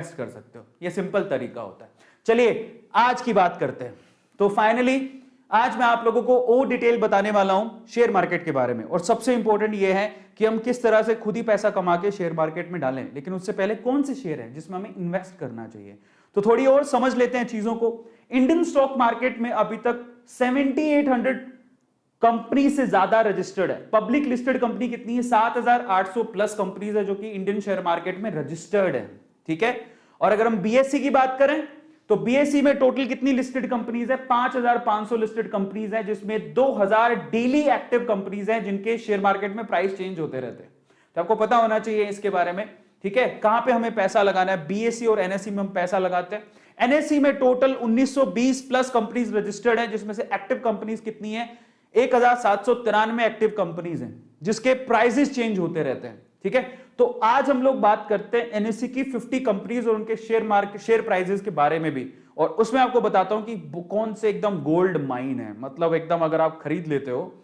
Invest कर सकते हो। ये सिंपल तरीका होता है। चलिए आज की बात करते हैं। तो फाइनली आज मैं आप लोगों को और डिटेल बताने वाला हूं शेयर मार्केट के बारे में, और सबसे इंपॉर्टेंट ये है कि हम किस तरह से खुद ही पैसा कमा के शेयर मार्केट में डालें, लेकिन उससे पहले कौन से शेयर है जिसमें हमें इन्वेस्ट करना चाहिए। तो थोड़ी और समझ लेते हैं चीजों को। इंडियन स्टॉक मार्केट में अभी तक 7800 कंपनी से ज्यादा रजिस्टर्ड है। पब्लिक लिस्टेड कंपनी कितनी है? 7800 प्लस कंपनीज है जो कि इंडियन शेयर मार्केट में रजिस्टर्ड है। ठीक है। और अगर हम बीएससी की बात करें तो बीएससी में टोटल कितनी लिस्टेड कंपनीज है? 5500 लिस्टेड कंपनीज है, जिसमें 2000 डेली एक्टिव कंपनीज हैं जिनके शेयर मार्केट में प्राइस चेंज होते रहते हैं। तो आपको पता होना चाहिए इसके बारे में। ठीक है। कहां पे हमें पैसा लगाना है? बीएससी और एनएससी में हम पैसा लगाते हैं। एनएससी में टोटल 1920 प्लस कंपनीज रजिस्टर्ड है, जिसमें से एक्टिव कंपनीज कितनी है? 1793 एक्टिव कंपनीज हैं जिसके प्राइसेस चेंज होते रहते हैं। ठीक है। तो आज हम लोग बात करते हैं एनएससी की 50 कंपनीज और उनके शेयर प्राइसेस के बारे में भी, और उसमें आपको बताता हूं कि कौन से एकदम गोल्ड माइन है। मतलब एकदम अगर आप खरीद लेते हो,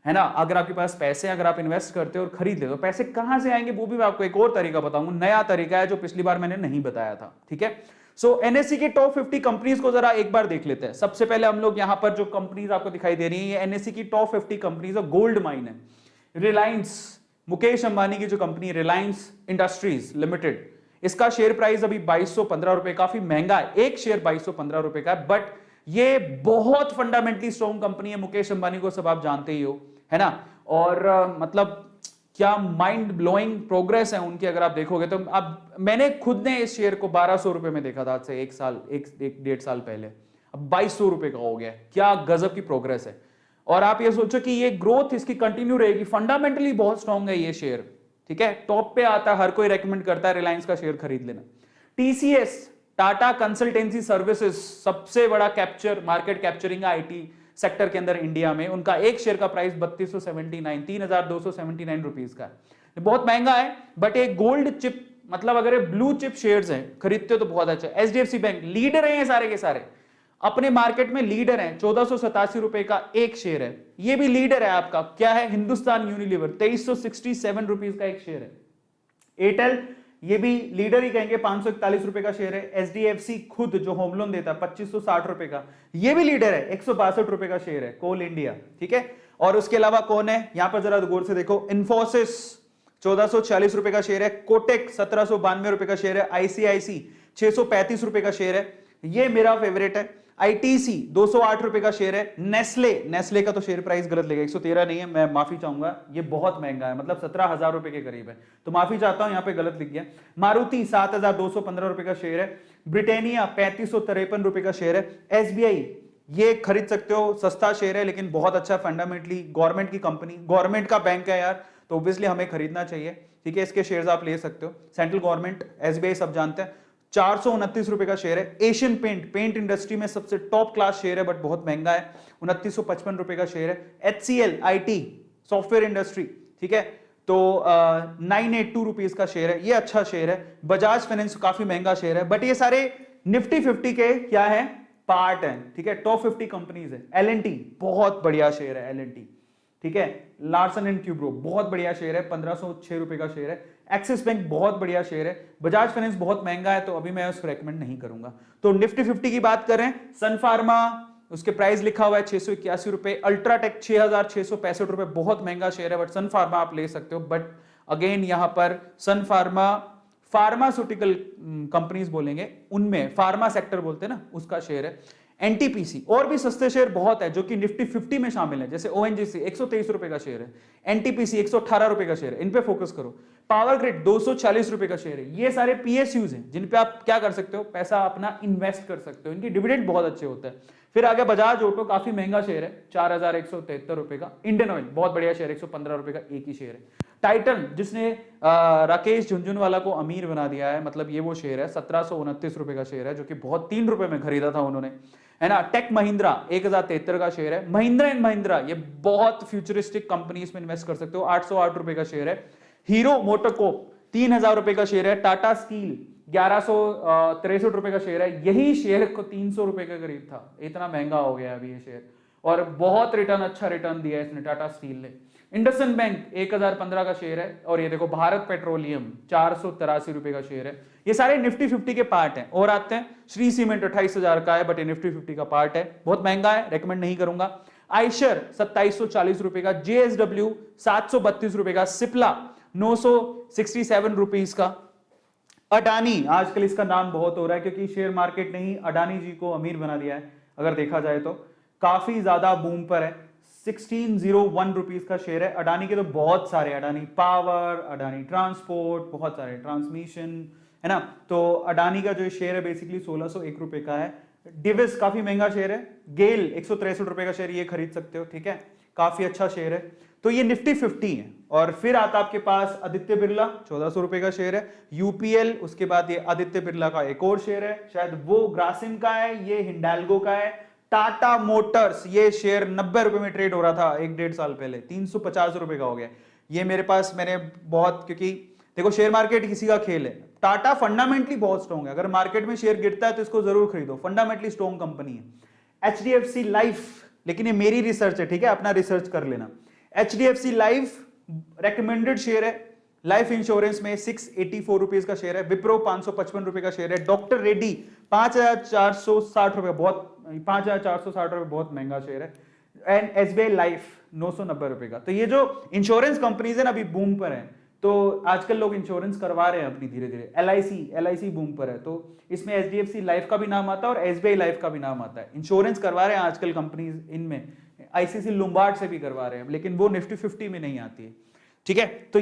है ना, अगर आपके पास पैसे, अगर आप इन्वेस्ट करते हो और खरीद लेते हो, पैसे कहां से आएंगे वो भी मैं आपको एक और तरीका बताऊंगा। नया तरीका है जो पिछली बार मैंने नहीं बताया था। ठीक है। सो एनएससी के टॉप 50 कंपनीज को जरा एक बार देख लेते हैं। सबसे पहले हम लोग यहां पर जो कंपनीज आपको दिखाई दे रही है, ये एनएससी की टॉप 50 कंपनीज है, गोल्ड माइन है। रिलायंस, मुकेश अंबानी की जो कंपनी रिलायंस इंडस्ट्रीज लिमिटेड, इसका शेयर प्राइस अभी 2215 रुपए, काफी महंगा है। एक शेयर 2215 रुपए का है, बट ये बहुत फंडामेंटली स्ट्रॉन्ग कंपनी है। मुकेश अंबानी को सब आप जानते ही हो, है ना। और मतलब क्या माइंड ब्लोइंग प्रोग्रेस है उनकी, अगर आप देखोगे तो। अब मैंने खुद ने इस शेयर को 1200 रुपए में देखा था आज से एक डेढ़ साल पहले, अब 2200 रुपए का हो गया। क्या गजब की प्रोग्रेस है। और आप ये सोचो कि ये ग्रोथ इसकी कंटिन्यू रहेगी। फंडामेंटली बहुत स्ट्रांग है ये शेयर। ठीक है। टॉप पे आता है, हर कोई रेकमेंड करता है रिलायंस का शेयर खरीद लेना। टीसीएस, टाटा कंसल्टेंसी सर्विसेज, सबसे बड़ा capture, market capturing IT sector के अंदर इंडिया में। उनका एक शेयर का प्राइस 3279 रुपीस का है। बहुत महंगा है, बट एक गोल्ड चिप, मतलब अगर ब्लू चिप शेयर्स हैं, खरीदते हो तो बहुत अच्छा। एचडीएफसी बैंक लीडर है, ये सारे के सारे अपने मार्केट में लीडर है। 1487 रुपए का एक शेयर है। ये भी लीडर है आपका, क्या है? हिंदुस्तान यूनिलीवर, 2367 रुपीस का एक शेयर है। एयरटेल, ये भी लीडर ही कहेंगे, 541 रुपए का शेयर है। एचडीएफसी खुद जो होम लोन देता है 2560 रुपए का, ये भी लीडर है, 162 रुपए का शेयर है। कोल इंडिया, ठीक है। और उसके अलावा कौन है यहां पर, जरा गौर से देखो। इन्फोसिस 1440 रुपए का शेयर है। कोटेक 1792 रुपए का शेयर है। आईसीआईसी 635 रुपए का शेयर है, ये मेरा फेवरेट है। आईटीसी 208 रुपए का शेयर है। नेस्ले का तो शेयर प्राइस गलत लेगा, 113 नहीं है, मैं माफी चाहूंगा, ये बहुत महंगा है, मतलब 17,000 रुपए के करीब है, तो माफी चाहता हूं, यहां पे गलत लिख गया। मारुति 7,215 रुपए का शेयर है। ब्रिटेनिया 3553 रुपए का शेयर है। एसबीआई, ये खरीद सकते हो, सस्ता शेयर है लेकिन बहुत अच्छा फंडामेंटली, गवर्नमेंट की कंपनी, गवर्नमेंट का बैंक है यार, तो ऑब्वियसली हमें खरीदना चाहिए। ठीक है। इसके शेयर्स आप ले सकते हो। सेंट्रल गवर्नमेंट, एसबीआई सब जानते हैं। 429 रुपए का शेयर है। एशियन पेंट इंडस्ट्री में सबसे टॉप क्लास शेयर है, बट बहुत महंगा है, 2955 रुपए का शेयर है। एचसीएल आईटी सॉफ्टवेयर इंडस्ट्री, ठीक है, तो 982 रुपीज का शेयर है, ये अच्छा शेयर है। बजाज फाइनेंस काफी महंगा शेयर है, बट ये सारे निफ्टी 50 के क्या है, पार्ट है। ठीक है। टॉप 50 कंपनीज है। एलएनटी बहुत बढ़िया शेयर है, एलएनटी, ठीक है। लार्सन एंड ट्यूब्रो बहुत बढ़िया शेयर है, 1506 रुपए का शेयर है। एक्सिस बैंक बहुत बढ़िया शेयर है। बजाज फाइनेंस बहुत महंगा है, तो अभी मैं उसको रेकमेंड नहीं करूंगा। तो निफ्टी 50 की बात करें, सन फार्मा, उसके प्राइस लिखा हुआ है 681 रुपए। अल्ट्राटेक 6665 रुपए, बहुत महंगा शेयर है, बट सन फार्मा आप ले सकते हो। बट अगेन यहां पर सन फार्मा, फार्मास्यूटिकल कंपनीज बोलेंगे, उनमें फार्मा सेक्टर बोलते हैं ना, उसका शेयर है। एनटीपीसी, और भी सस्ते शेयर बहुत है जो कि निफ्टी 50 में शामिल है, जैसे ओएनजीसी 123 रुपए का शेयर है। एनटीपीसी 118 रुपए का शेयर है, इन पे फोकस करो। पावर ग्रिड 240 रुपए का शेयर है। ये सारे पीएसयूज हैं जिन पे आप क्या कर सकते हो, पैसा अपना इन्वेस्ट कर सकते हो, इनकी डिविडेंड बहुत अच्छे होते हैं। फिर आगे बजाज ऑटो, काफी महंगा शेयर है, 4173 रुपए का। इंडियन ऑयल बहुत बढ़िया शेयर, 115 रुपए का एक ही शेयर है। टाइटन, जिसने राकेश झुंझुनवाला को अमीर बना दिया है, मतलब ये वो शेयर है, 1729 रुपए का शेयर है, जो कि बहुत 3 रुपए में खरीदा था उन्होंने, है ना। टेक महिंद्रा 1073 का शेयर है। महिंद्रा एंड महिंद्रा, ये बहुत फ्यूचरिस्टिक कंपनी, इसमें इन्वेस्ट कर सकते हो, 808 रुपए का शेयर है। हीरो मोटोकॉर्प 3000 रुपए का शेयर है। टाटा स्टील 1163 रुपए का शेयर है। यही शेयर को 300 रुपए के करीब था, इतना महंगा हो गया अभी ये शेयर, और बहुत रिटर्न, अच्छा रिटर्न दिया है इसने, टाटा स्टील ने। इंडसइंड बैंक 1015 का शेयर है, और ये देखो भारत पेट्रोलियम 483 रुपए का शेयर है। ये सारे निफ्टी 50 के पार्ट हैं। और आते हैं श्री सीमेंट 28,000 का है, बट ये निफ्टी 50 का पार्ट है, बहुत महंगा है, रेकमेंड नहीं करूंगा। आयशर 2740 रुपए का, जेएसडब्ल्यू 732 रुपए का, सिप्ला 967 रुपीज का, अडानी आजकल इसका नाम बहुत हो रहा है क्योंकि शेयर मार्केट ने ही अडानी जी को अमीर बना दिया है, अगर देखा जाए तो काफी ज्यादा बूम पर है। 1601 रुपीज का शेयर है। अडानी के तो बहुत सारे, अडानी पावर, अडानी ट्रांसपोर्ट, बहुत सारे, ट्रांसमिशन, है ना। तो अडानी का जो शेयर है बेसिकली 1601 रुपए का है। डिविस काफी महंगा शेयर है। गेल 163 रुपए का शेयर, ये खरीद सकते हो, ठीक है, काफी अच्छा शेयर है। तो ये निफ्टी 50 है। और फिर आता आपके पास आदित्य बिरला 1400 रुपए का शेयर है। यूपीएल, उसके बाद ये आदित्य बिरला का एक और शेयर है, शायद वो ग्रासिम का है, ये हिंडाल्गो का है। टाटा मोटर्स, ये शेयर 90 रुपए में ट्रेड हो रहा था 1-1.5 साल पहले, 350 रुपए का हो गया। ये मेरे पास, मैंने बहुत, क्योंकि देखो शेयर मार्केट किसी का खेल है। टाटा फंडामेंटली बहुत स्ट्रॉन्ग है, अगर मार्केट में शेयर गिरता है तो इसको जरूर खरीदो, फंडामेंटली स्ट्रॉन्ग कंपनी है। एचडीएफसी लाइफ, लेकिन ये मेरी रिसर्च है, ठीक है, अपना रिसर्च कर लेना। एचडीएफसी लाइफ रेकमेंडेड शेयर है। लाइफ इंश्योरेंस में 684 रुपीज का शेयर है। विप्रो 555 रुपए का शेयर है। डॉक्टर रेड्डी 5460 रुपए, बहुत 5460 रुपए बहुत महंगा शेयर है। एंड एसबीआई लाइफ 990 रुपए का। तो ये जो इंश्योरेंस कंपनीज है ना, अभी बूम पर है, तो आजकल लोग इंश्योरेंस करवा रहे हैं अपनी धीरे धीरे। एलआईसी बूम पर है, तो इसमें एचडीएफसी लाइफ का भी नाम आता है और एसबीआई लाइफ का भी नाम आता है। इंश्योरेंस करवा रहे हैं आजकल कंपनीज, इनमें आईसीसी लुम्बार्ड से भी करवा रहे हैं, लेकिन वो निफ्टी 50 में नहीं आती है, ठीक है। तो